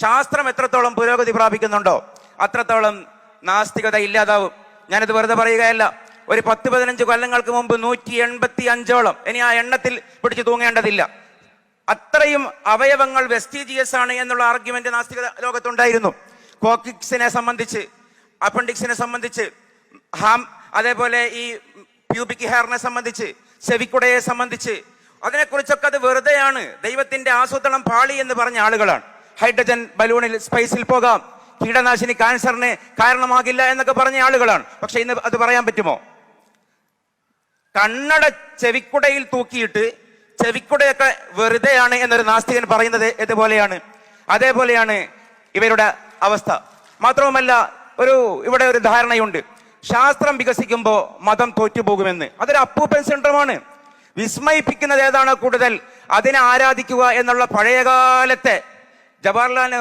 ശാസ്ത്രം എത്രത്തോളം പുരോഗതി പ്രാപിക്കുന്നുണ്ടോ അത്രത്തോളം നാസ്തികത ഇല്ലാതാവും. ഞാനിത് വെറുതെ പറയുകയല്ല. ഒരു 10-15 കൊല്ലങ്ങൾക്ക് മുമ്പ് 185ഓളം, ഇനി ആ എണ്ണത്തിൽ പിടിച്ചു തൂങ്ങേണ്ടതില്ല, അത്രയും അവയവങ്ങൾ വെസ്റ്റീജിയസ് ആണ് എന്നുള്ള ആർഗ്യുമെന്റ് നാസ്തിക ലോകത്തുണ്ടായിരുന്നു. കോക്കിക്സിനെ സംബന്ധിച്ച്, അപ്പൻഡിക്സിനെ സംബന്ധിച്ച്, അതേപോലെ ഈ പ്യൂബിക് ഹെയറിനെ സംബന്ധിച്ച്, ചെവിക്കുടയെ സംബന്ധിച്ച്, അതിനെക്കുറിച്ചൊക്കെ അത് വെറുതെയാണ്, ദൈവത്തിന്റെ ആസൂത്രണം പാളി എന്ന് പറഞ്ഞ ആളുകളാണ്. ഹൈഡ്രജൻ ബലൂണിൽ സ്പേസിൽ പോകാം, കീടനാശിനി ക്യാൻസറിന് കാരണമാകില്ല എന്നൊക്കെ പറഞ്ഞ ആളുകളാണ്. പക്ഷെ ഇന്ന് അത് പറയാൻ പറ്റുമോ? കണ്ണട ചെവിക്കുടയിൽ തൂക്കിയിട്ട് ചെവിക്കുടയൊക്കെ വെറുതെയാണ് എന്നൊരു നാസ്തികൻ പറയുന്നത് ഇതുപോലെയാണ്. അതേപോലെയാണ് ഇവരുടെ അവസ്ഥ. മാത്രവുമല്ല, ഇവിടെ ഒരു ധാരണയുണ്ട്, ശാസ്ത്രം വികസിക്കുമ്പോൾ മതം തോറ്റുപോകുമെന്ന്. അതൊരു അപ്പൂപ്പൻ സിൻഡ്രോമാണ്. വിസ്മയിപ്പിക്കുന്നത് ഏതാണോ കൂടുതൽ അതിനെ ആരാധിക്കുക എന്നുള്ള പഴയകാലത്തെ ജവഹർലാൽ നെഹ്റു